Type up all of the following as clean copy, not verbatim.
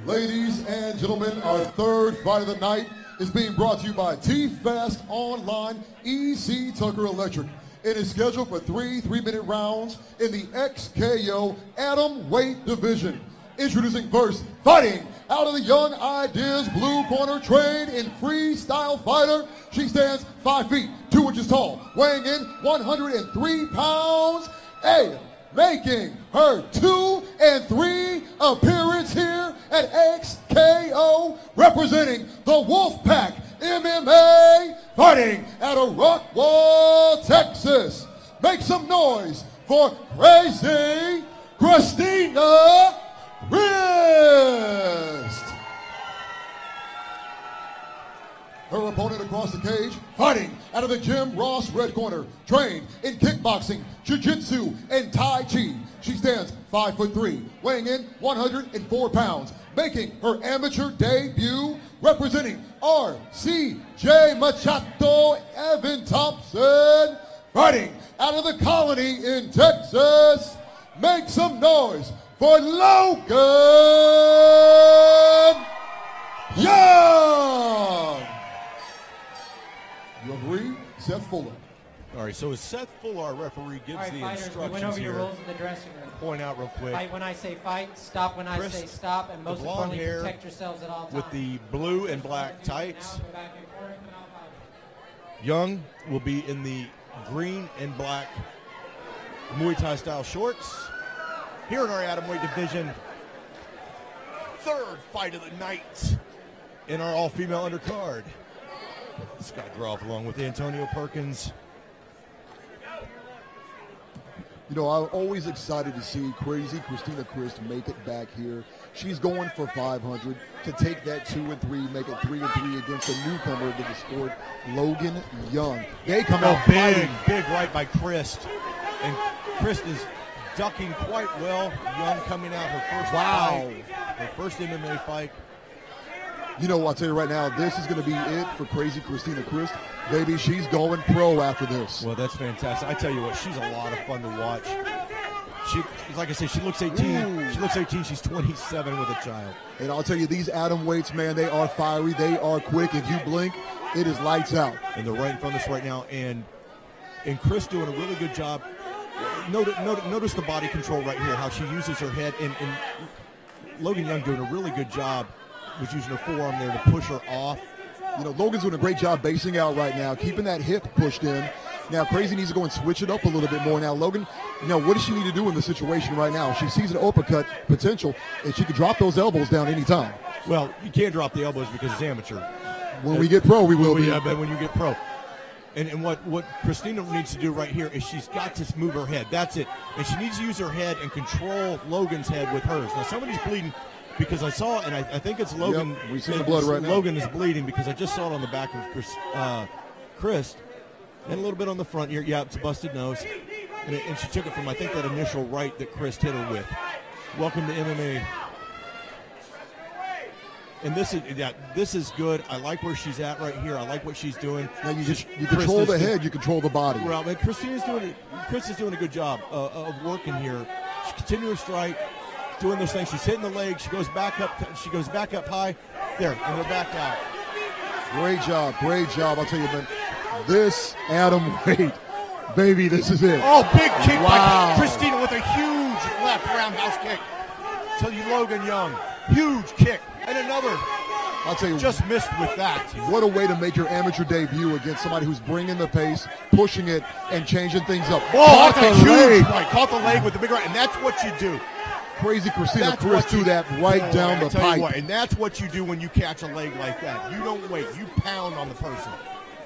Ladies and gentlemen, our third fight of the night is being brought to you by T-Fast Online EC Tucker Electric. It is scheduled for 3 3-minute rounds in the XKO Atom Weight Division. Introducing first, fighting out of the Young Ideas blue corner, trained in freestyle fighter. She stands 5 feet, 2 inches tall, weighing in 103 pounds. Hey, making her 2 and 3 appearance here at XKO, representing the Wolfpack MMA, fighting out of Rockwall, Texas. Make some noise for Crazy Cristina Wrist. Her opponent across the cage, fighting out of the Jim Ross red corner, trained in kickboxing, jiu-jitsu, and Tai Chi. She stands 5'3", weighing in 104 pounds, making her amateur debut, representing RCJ Machado, Evan Thompson, fighting out of the Colony in Texas. Make some noise for Logan Young. Referee, Seth Fuller. All right, so as Seth Fuller, our referee, gives the instructions we went over your here, rules in the dressing room. point out real quick. Fight when I say fight, stop when I say stop, and most importantly, hair protect yourselves at all times. with the blue and black tights. Young will be in the green and black Muay Thai style shorts. Here in our atomweight division, third fight of the night in our all-female undercard. Scott Groff along with Antonio Perkins. You know, I'm always excited to see Crazy Cristina Wrist make it back here. She's going for 500 to take that 2 and 3, make it 3 and 3 against a newcomer to the sport, Logan Young. They come out big right by Chris, and Chris is ducking quite well. Young coming out her first fight, her first MMA fight. You know, I'll tell you right now, this is going to be it for Crazy Cristina Wrist. Baby, she's going pro after this. Well, that's fantastic. I tell you what, she's a lot of fun to watch. She, like I said, she looks 18. Ooh. She looks 18. She's 27 with a child. And I'll tell you, these atom weights, man, they are fiery. They are quick. If you blink, it is lights out. And they're right in front of us right now. And Chris doing a really good job. Notice the body control right here, how she uses her head. And Logan Young doing a really good job. Was using her forearm there to push her off. You know, Logan's doing a great job basing out right now, keeping that hip pushed in. Now, Crazy needs to go and switch it up a little bit more. Now, Logan, you know, what does she need to do in this situation right now? She sees an uppercut potential, and she could drop those elbows down anytime. Well, you can't drop the elbows because it's amateur. When we get pro, we will be. Yeah, but when you get pro. And what Cristina needs to do right here is she's got to move her head. That's it. And she needs to use her head and control Logan's head with hers. Now, somebody's bleeding. Because I saw, and I think it's Logan. Yep, we see the blood right now. Logan is bleeding because I just saw it on the back of Chris, and a little bit on the front here. Yeah, it's a busted nose, and she took it from, I think, that initial right that Chris hit her with. Welcome to MMA. And this is good. I like where she's at right here. I like what she's doing. Now you control the head, you control the body. Well, Chris is doing a good job of working here. She continues to strike. Doing those things. She's hitting the leg. She goes back up. She goes back up high. There, and they're back out. Great job. Great job. I'll tell you, man. This atom weight, baby, this is it. Oh, big kick by Cristina with a huge left roundhouse kick. Tell you, Logan Young, huge kick, and another. I'll tell you, just missed with that. What a way to make your amateur debut against somebody who's bringing the pace, pushing it, and changing things up. Oh, that's a huge right. Caught the leg with the big right, and that's what you do. Crazy Cristina Wrist do that right down the pipe. And that's what you do when you catch a leg like that. You don't wait. You pound on the person.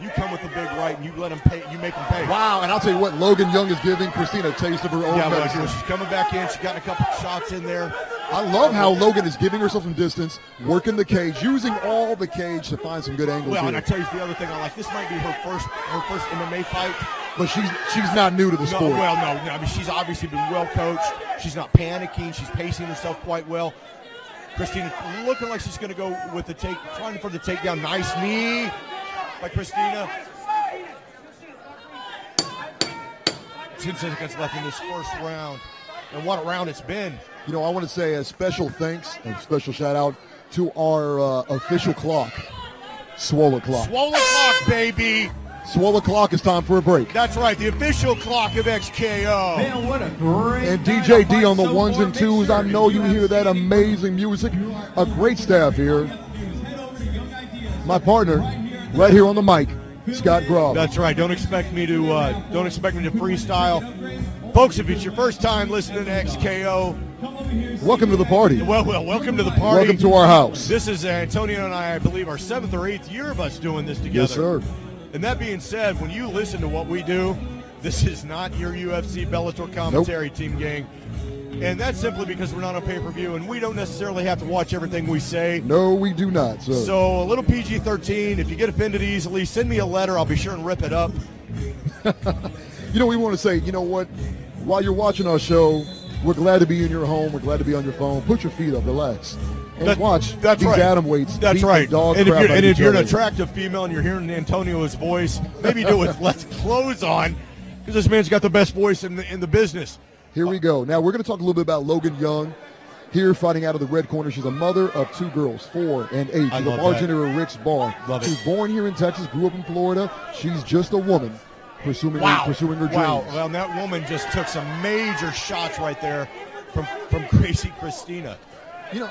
You come with the big right and you let them pay. You make them pay. Wow! And I'll tell you what, Logan Young is giving Cristina a taste of her own medicine. She's coming back in. She's got a couple shots in there. I love how Logan is giving herself some distance, working the cage, using all the cage to find some good angles. Well, here. and I tell you the other thing I like. This might be her first MMA fight. But she's not new to the sport. Well, no. I mean, she's obviously been well coached. She's not panicking. She's pacing herself quite well. Cristina looking like she's going to go with the trying for the takedown. Nice knee by Cristina. 10 seconds left in this first round. and what a round it's been. You know, I want to say a special thanks, a special shout out to our official clock, Swole Clock. Swole Clock, baby. Swole Clock, it's time for a break. That's right, the official clock of XKO. Man, what a great And DJ D on the ones and twos. I know you hear that amazing music. A great staff here. My partner, right here on the mic, Scott Grob. That's right. Don't expect me to freestyle, folks. If it's your first time listening to XKO, welcome to the party. Well, welcome to the party. Welcome to our house. This is Antonio and I believe, our 7th or 8th year of us doing this together. Yes, sir. And that being said, when you listen to what we do, this is not your UFC Bellator commentary, team gang. And that's simply because we're not on pay-per-view, and we don't necessarily have to watch everything we say. No, we do not. So a little PG-13. If you get offended easily, send me a letter. I'll be sure and rip it up. You know, we want to say, you know what? While you're watching our show, we're glad to be in your home. We're glad to be on your phone. Put your feet up, relax, and watch these atom weights. That's right. Dog and crap if you're an other. attractive female and you're hearing Antonio's voice, maybe do it with less clothes on, because this man's got the best voice in the business. Here we go. Now we're going to talk a little bit about Logan Young. Here, fighting out of the red corner, she's a mother of 2 girls, 4 and 8. She's a bartender at Rick's Bar. She's born here in Texas, grew up in Florida. She's just a woman pursuing her dreams. Wow. Well, that woman just took some major shots right there from crazy Cristina. You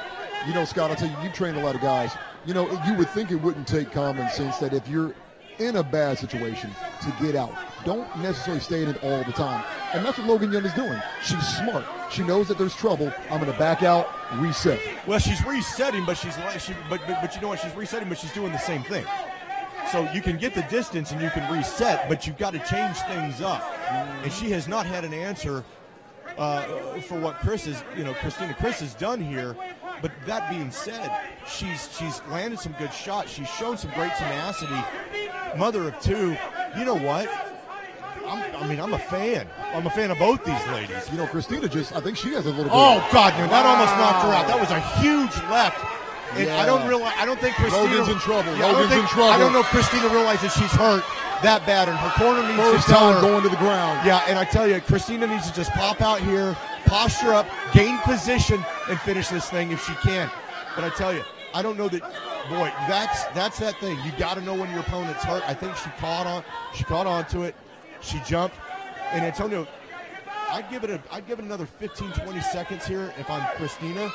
know, Scott, I'll tell you, you've trained a lot of guys. You know, you would think it wouldn't take common sense that if you're in a bad situation to get out. Don't necessarily stay in it all the time. And that's what Logan Young is doing. She's smart. She knows that there's trouble. I'm going to back out, reset. Well, she's resetting, but but you know what? She's resetting, but she's doing the same thing. So you can get the distance and you can reset, but you've got to change things up. And she has not had an answer for what Cristina has done here. But that being said, she's landed some good shots. She's shown some great tenacity. Mother of 2. You know what? I'm a fan. I'm a fan of both these ladies. You know, Cristina I think she has a little bit. Oh, God, no, that almost knocked her out. That was a huge left. And I don't think Cristina. Logan's in trouble. Yeah, Logan's in trouble. I don't know if Cristina realizes she's hurt that bad, and her corner needs First to tell time her. going to the ground. Yeah, and I tell you, Cristina needs to just pop out here, posture up, gain position, and finish this thing if she can. But I tell you, I don't know that. Boy, that's that thing. You got to know when your opponent's hurt. I think she caught on to it. She jumped, and Antonio, I'd give it another 15, 20 seconds here if I'm Cristina,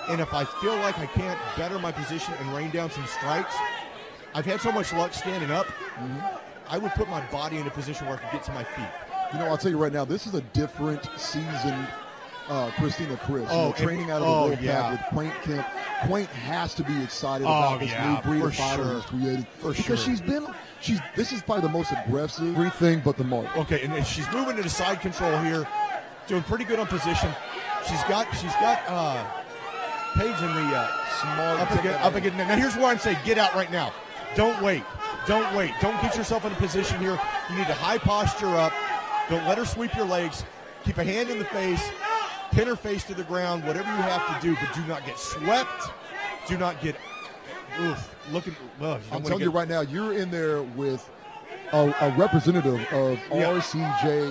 and if I feel like I can't better my position and rain down some strikes. I've had so much luck standing up. I would put my body in a position where I could get to my feet. You know, I'll tell you right now, this is a different seasoned Cristina Chris. Training out of the World Cup with Quaint Kemp. Quaint has to be excited about this new breed of fighter he's created. Because this is probably the most aggressive everything but the mark. Okay, and she's moving into side control here, doing pretty good on position. She's got Paige in the small up again. Now here's where I'm saying, get out right now. Don't wait. Don't get yourself in a position here. You need to high posture up. Don't let her sweep your legs. Keep a hand in the face. Pin her face to the ground. Whatever you have to do, but do not get swept. Do not get looking. I'm telling you right now, you're in there with a representative of RCJ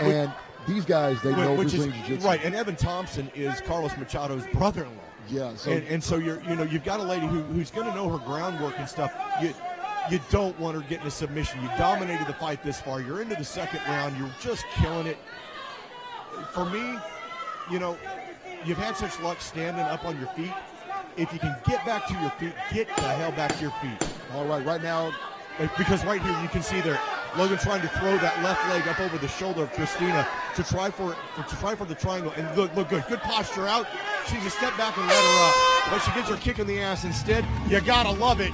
and these guys, they know Brazilian Jiu-Jitsu. Right, and Evan Thompson is Carlos Machado's brother-in-law. Yeah, and so you've got a lady who's going to know her groundwork and stuff. You don't want her getting a submission. You dominated the fight this far. You're into the second round. You're just killing it. For me, you've had such luck standing up on your feet. If you can get back to your feet, get the hell back to your feet. All right now. Because right here you can see there, Logan trying to throw that left leg up over the shoulder of Cristina to try for the triangle. And look good posture out. She's a step back and let her up, but she gets her kick in the ass instead. You gotta love it.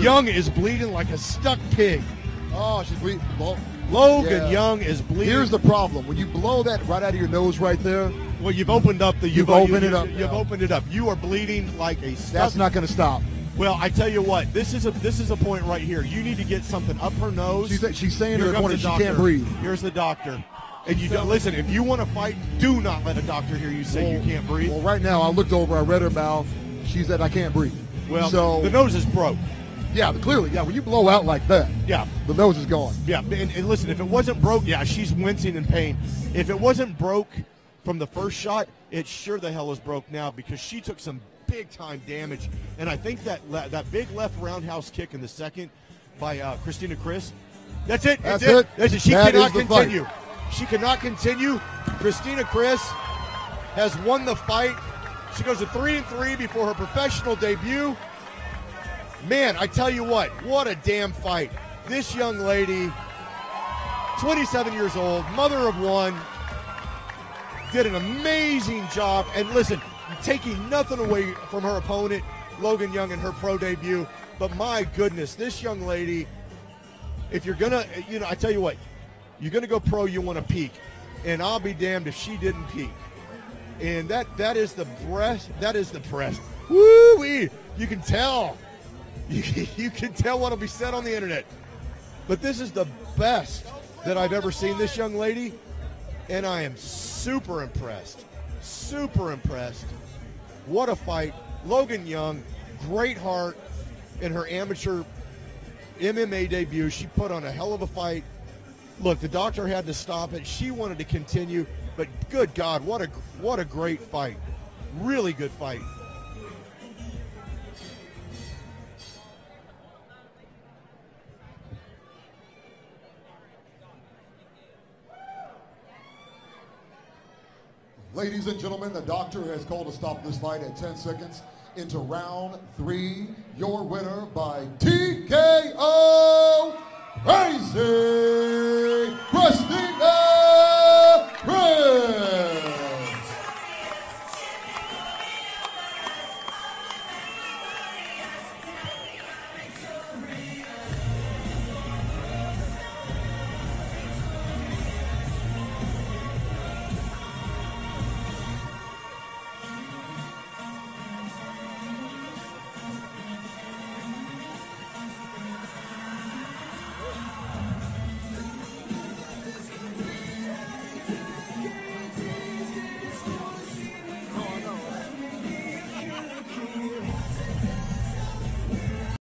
Young is bleeding like a stuck pig. Oh, she's bleeding. Logan Young is bleeding. Here's the problem: when you blow that right out of your nose, right there. Well, you've opened up You've opened it up. You've opened it up. You are bleeding like a stuck. That's not going to stop. Well, I tell you what, this is a point right here. You need to get something up her nose. She's saying to her corner she can't breathe. Here's the doctor. And you don't listen. If you want to fight, do not let a doctor hear you say you can't breathe. Well, right now I looked over. I read her mouth. She said I can't breathe. Well, the nose is broke. Yeah, clearly. Yeah, when you blow out like that, yeah, the nose is gone. Yeah, and listen, if it wasn't broke, yeah, she's wincing in pain. If it wasn't broke from the first shot, it sure the hell is broke now because she took some big-time damage. And I think that big left roundhouse kick in the second by Cristina Chris, that's it. That's it. That's it. She cannot continue. She cannot continue. Cristina Chris has won the fight. She goes to 3-3 before her professional debut. Man, I tell you what a damn fight. This young lady, 27 years old, mother of one, did an amazing job. And listen, taking nothing away from her opponent, Logan Young, in her pro debut. But my goodness, this young lady, if you're going to, I tell you what, you're going to go pro, you want to peak. And I'll be damned if she didn't peak. And that is the breast. That is the breast. Woo-wee. You can tell. You can tell what will be said on the internet. But this is the best that I've ever seen this young lady. And I am super impressed. Super impressed. What a fight. Logan Young, great heart in her amateur MMA debut. She put on a hell of a fight. Look, the doctor had to stop it. She wanted to continue. But good God, what a great fight. Really good fight. Ladies and gentlemen, the doctor has called to stop this fight at 10 seconds into round 3. Your winner by TKO, Crazy